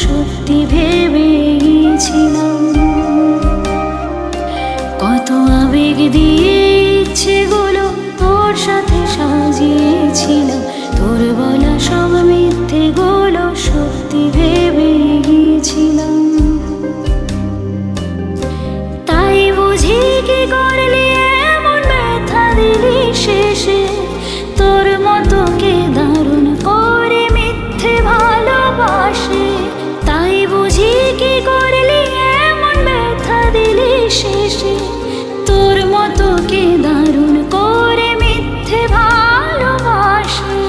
সত্যি ভেবে গিয়েছিলাম। কত আবেগ দিয়ে ইচ্ছেগুলো তোর সাথে সাজিয়েছিলাম, তোর বলা সব মিথ্যেগুলো সত্যি ভেবে গিয়েছিলাম। তাই বুঝি কি করলি এমন ব্যথা দিলি শেষে, তোর মতো কে দারুণ করে মিথ্যে ভালোবাসে। তাই বুঝি কি করলি এমন ব্যথা দিলি শেষে, তোর মতো কে দারুণ করে মিথ্যে ভালোবাসে।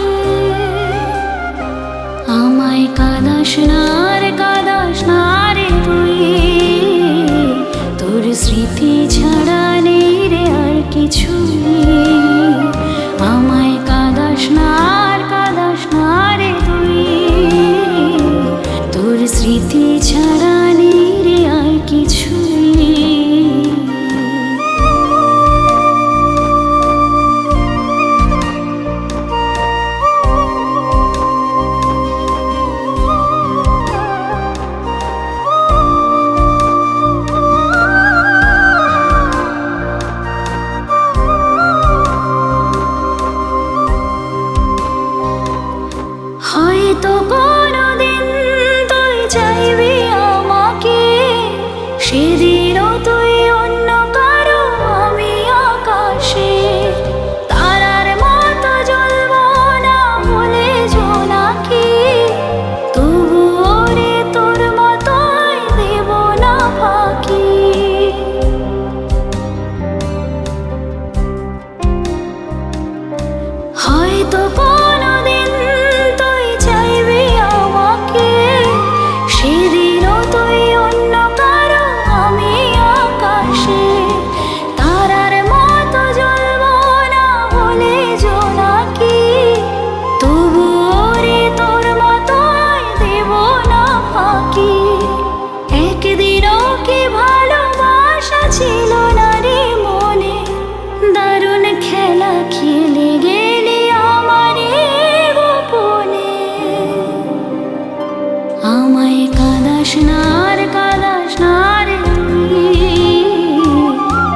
আমায় কাঁদাস না রে, কাঁদাস না রে তুই, তোর স্মৃতি ছাড়া নেই রে আর কিছুই। আমায় কাঁদাস না আর কাঁদাস না রে তুই, তোর স্মৃতি ছাড়া নেই রে আর কিছুই। হয়তো কোনোদিন তুই চাইবি আমাকে, সেদিনও তুই অন্য কারো আমি আকাশে। তারার মতো জ্বলব না বলে জোনাকি, তবুও রে তোর মতোই দেব না ফাঁকি। হয়তো কোনোদিন তুই চাইবি আমাকে, সেদিনও তুই অন্য কারো আমি আকাশে। তারার মতো জ্বলব না বলে জোনাকি, তবুও রে তোর মতোই দেব না ফাঁকি। একদিনও কি ভালোবাসা ছিল না রে মনে, দারুণ খেলা খেলে গেলি আমারে গোপনে। আমায় কাঁদাস না আর কাঁদাস না রে তুই,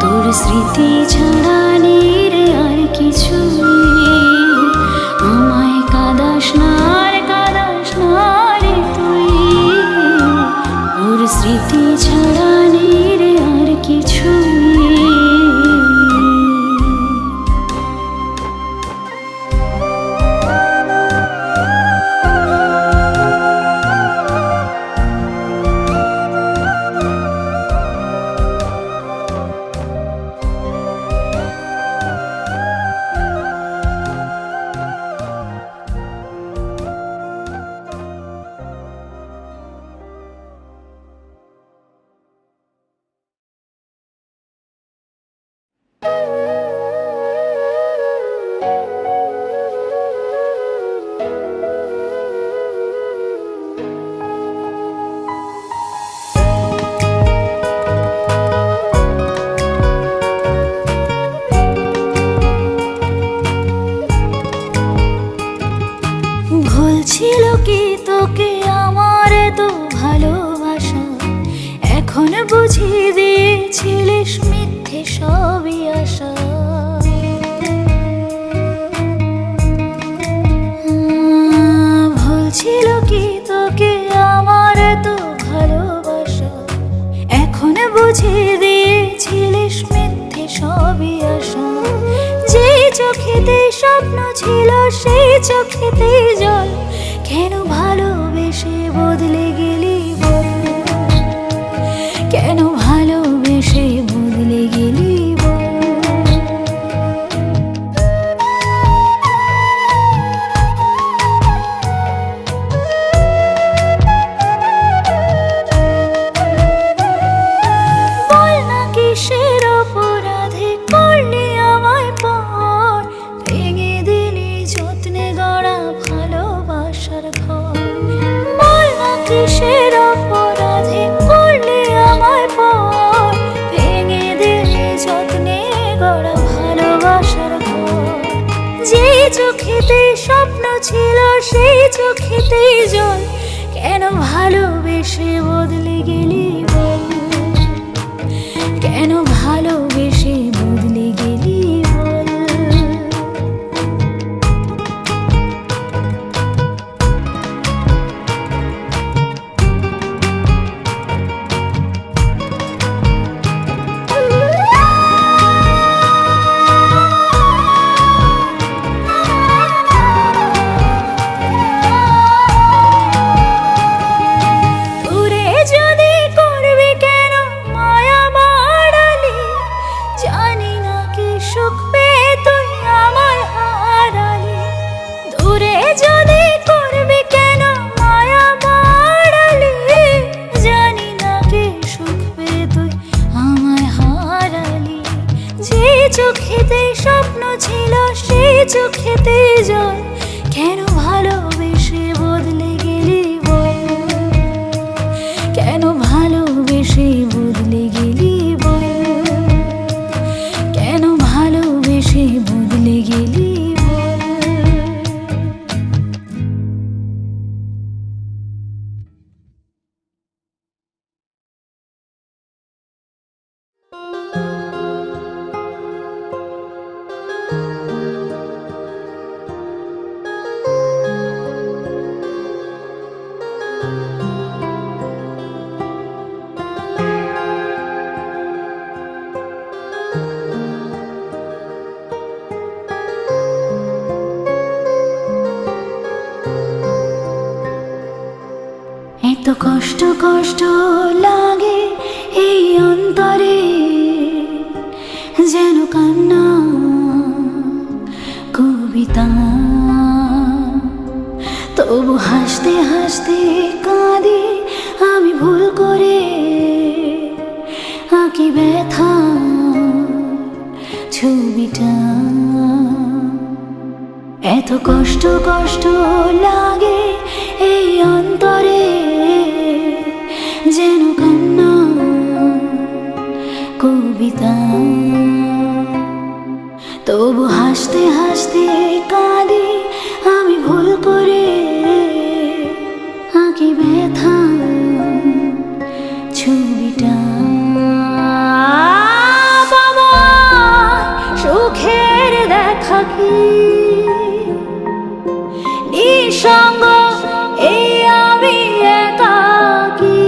তোর স্মৃতি ছাড়া নেই রে আর কিছুই। আমায় কাঁদাস না আর কাঁদাস না রে তুই, তোর স্মৃতি ছাড়া নেই রে আর কিছুই। ছিল কি তোকে আমার তো ভালোবাসা, এখন বুঝিয়ে দিয়েছিলিস মিথ্যে সবই আশা। ভুল ছিল কি তোকে আমার তো ভালোবাসা, এখন বুঝিয়ে দিয়েছিলিস মিথ্যে সবই আশা। যে চোখেতে স্বপ্ন ছিল সেই চোখেতে জল, কেন ভালোবেসে বদলে গেলি বল, কেন ভালোবেসে বদলে গেলি বল। বল না কিসের অপরাধে করলি আমায় পর, ভেঙে দিলি যত্নে গড়া ভালোবাসার ঘর। বল না কিসের অপরাধে করলি আমায় পর, ভেঙে দিলি যত্নে গড়া ভালোবাসার ঘর। যে চোখেতে স্বপ্ন ছিল সেই চোখেতেই জল, কেন ভালোবেসে ভালোবেসে বদলে গেলি বল, কেন ভালোবেসে বদলে গেলি বল। চোখেতে স্বপ্ন ছিল সেই চোখেতে জল, কেন ভালোবেসে বদলে গেলি বল, কেন ভালোবেসে বদলে গেলি বল, কেন ভালোবেসে বদলে গেলি বল। এত কষ্ট কষ্ট লাগে এই অন্তরে, যেন কান্না কবিতা, তবু হাসতে হাসতে কাঁদি আমি ভুল করে, আঁকি ব্যথা ছবিটা। এত কষ্ট কষ্ট লাগে এই অন্তরে, যেন কান্না কবিতা, তবু হাসতে হাসতে কাঁদি আমি ভুল করে, আঁকি ব্যথা ছবিটা। বাবা সুখের দেখা কি নিঃসঙ্গ এই আমি একাকী,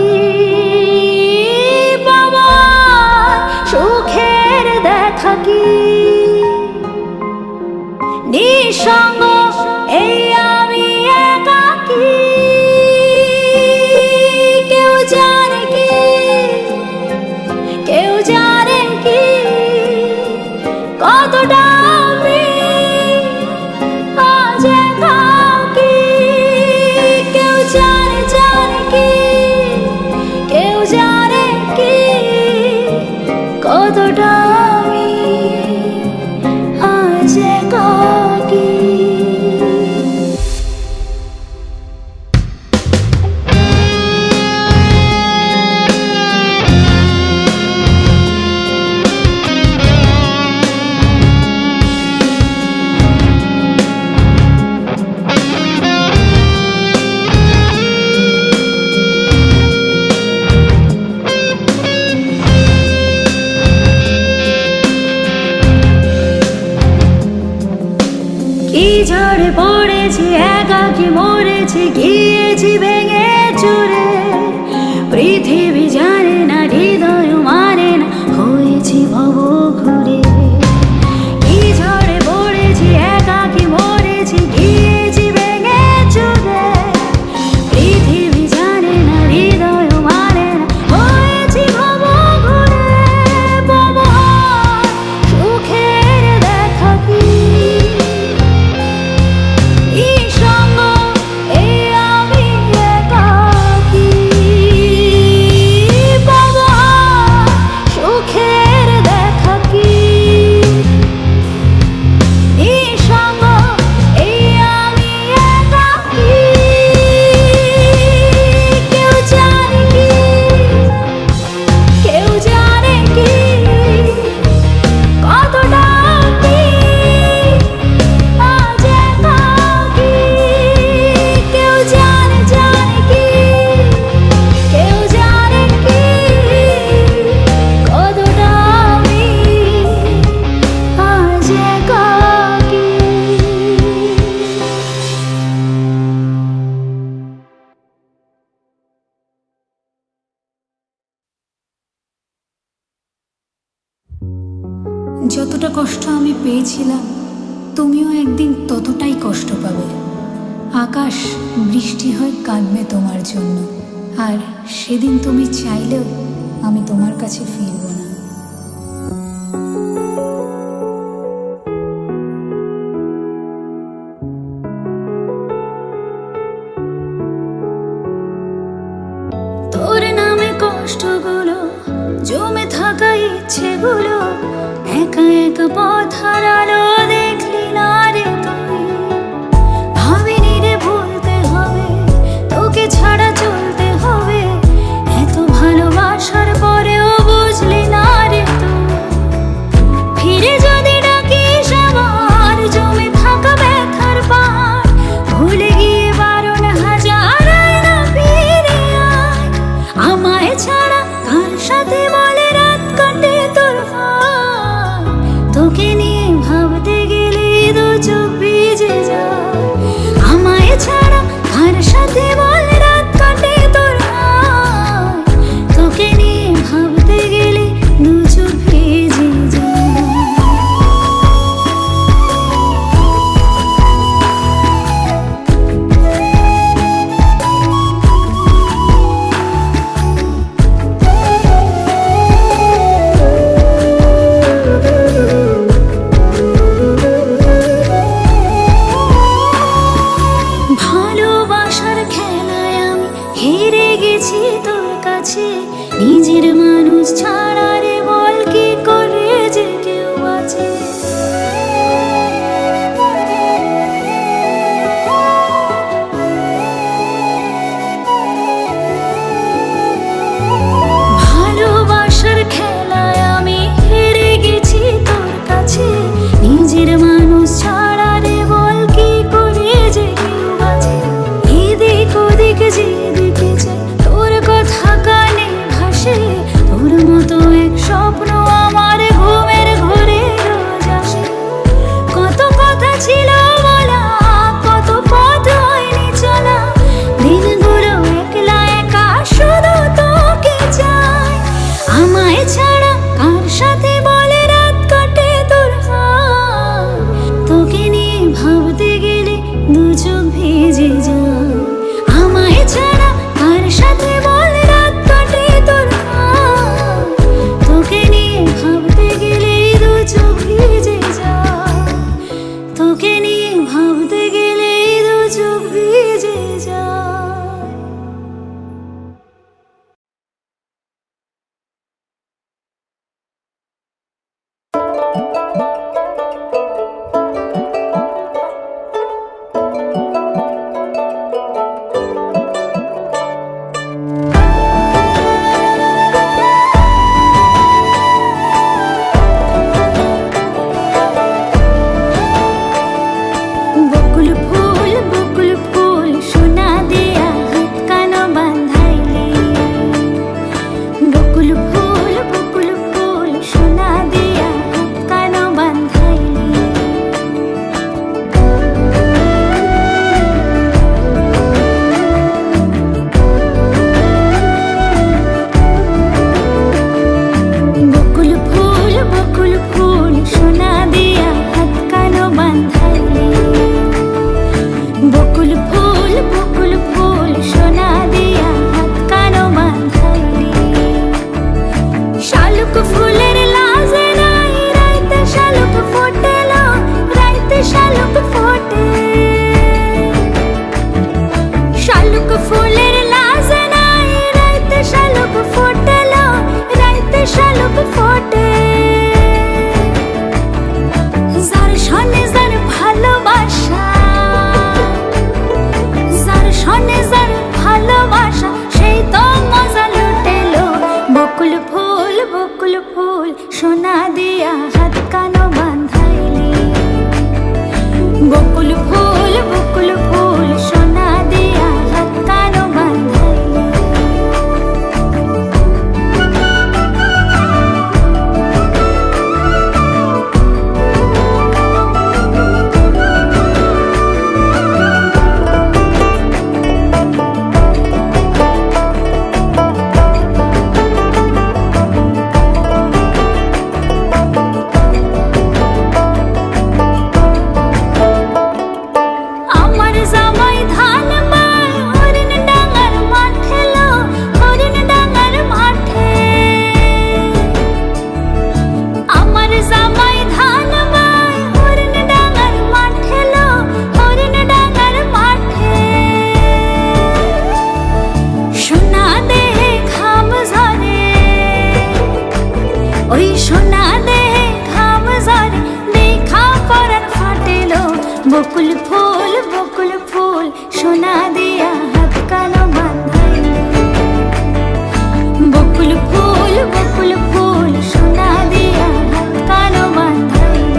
বাবা সুখের দেখা কি নিঃসঙ্গ এই আমি একাকী। কেউ জানে কি, কেউ জানে কি কতটা আমি আজ একাকী। কেউ জানে জানে কি, কেউ জানে কি কতটা আমি আজ একাকী। কি ঝড়ে পড়েছি একাকী মরেছি, গিয়েছি ভেঙে চুরে, পৃথিবী জানে না হৃদয় মানে না হয়েছি ভব ঘুরে। কি ঝড়ে পড়েছি একাকী মরেছি, গিয়েছি ভেঙে চুরে, পৃথিবী জানে না হৃদয় মানে না হয়েছি ভব ঘুরে। বাবা সুখের দেখা কি নিঃসঙ্গ এই আমি একা। যতটা কষ্ট আমি পেয়েছিলাম তুমিও একদিন ততটাই কষ্ট পাবে। আকাশ বৃষ্টি হয়ে কাঁদবে তোমার জন্য, আর সেদিন তুমি চাইলেও আমি তোমার কাছে ফিরব না। তোর নামে কষ্টগুলো, জমে থাকা ইচ্ছেগুলো, একা একা পথ হারালো দেখলি না রে তুই। ভাবিনি রে ভুলতে হবে, তোকে ছাড়া চলতে হবে, এত ভালোবাসার পরেও বুঝলি না রে তুই। ফিরে যদি ডাকিস আবার জমে থাকা ব্যথার পার, ভুলে গিয়ে 12,000 আয়না ফিরে আয়। আমায় ছাড়া কার সাথে বলে রাত কাটে তোর হয়, তোকে নিয়ে ভাবতে গেলে দু চোখ ভিজে যায়। আমায় ছাড়া কার সাথে বলে রাত কাটে তোর হয়, তোকে নিয়ে ভাবতে গেলে দু চোখ ভিজে যায়। ভালোবাসার খেলায় আমি হেরে গেছি তোর কাছে, নিজের মানুষ ছাড়া রে বল কি করে যে কেউ আছে। ভালোবাসার খেলায় আমি হেরে গেছি তোর কাছে, নিজের মানুষ ছাড়া রে বল কি করে যে কেউ আছে। এদিক ওদিক যেদিকে যাই তোর কথা কানে ভাসে, তোর মতো এক ওরে সোনা দে ঘাম ঝরে দেখা পরাণ ফাটেলো বকুল ফুল সোনা দিয়া হাত কানো বাঁধাইলে বকুল ফুল সোনা দিয়া হাত কানো বাঁধাইলে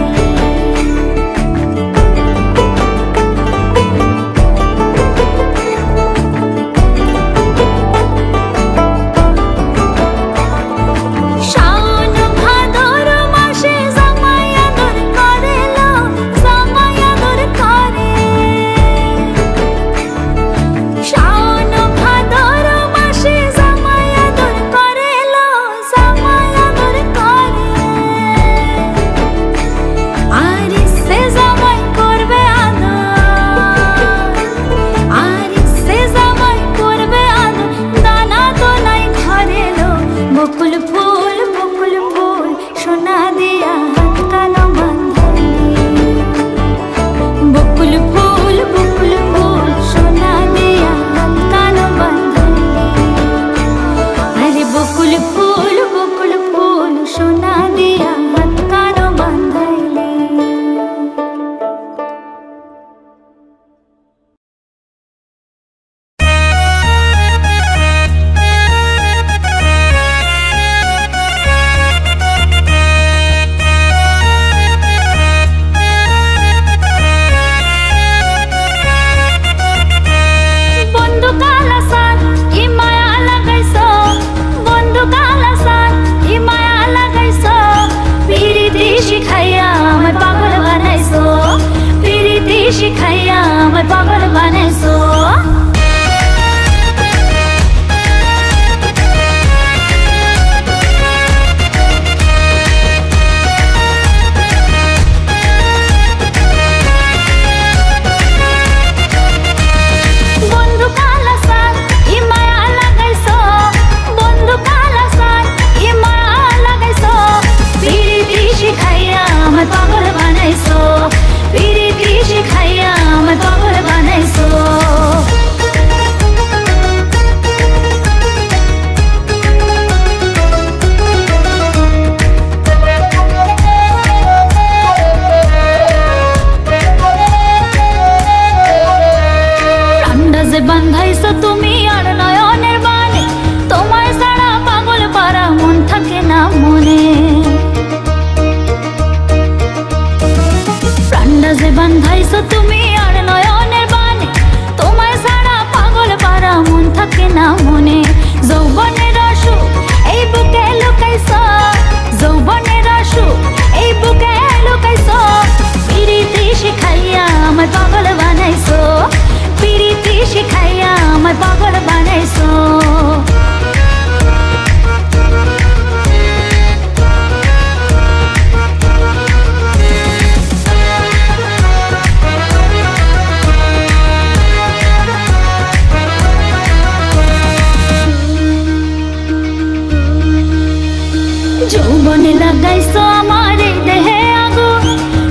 যৌবনে লাগাইছো আমার দেহে আগুন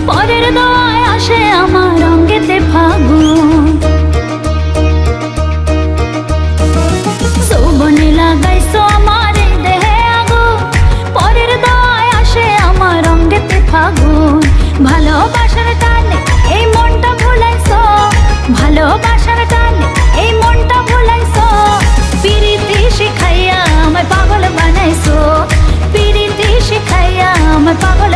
পরের দোয়ায় আসে আমার অঙ্গেতে ফাগুন যৌবনে লাগাইছো আমার দেহে আগুন পরের দোয়ায় আসে আমার অঙ্গেতে ফাগুন ভালোবাসার টানে এই মনটা ভুলাইছো ভালোবাসার টানে এই মনটা ভুলাইছো পিরিতি শিখাইয়া আমায় পাগল বানাইছো পিরিতি শিখাইয়া আমায় পাগল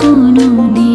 কোনো নেই।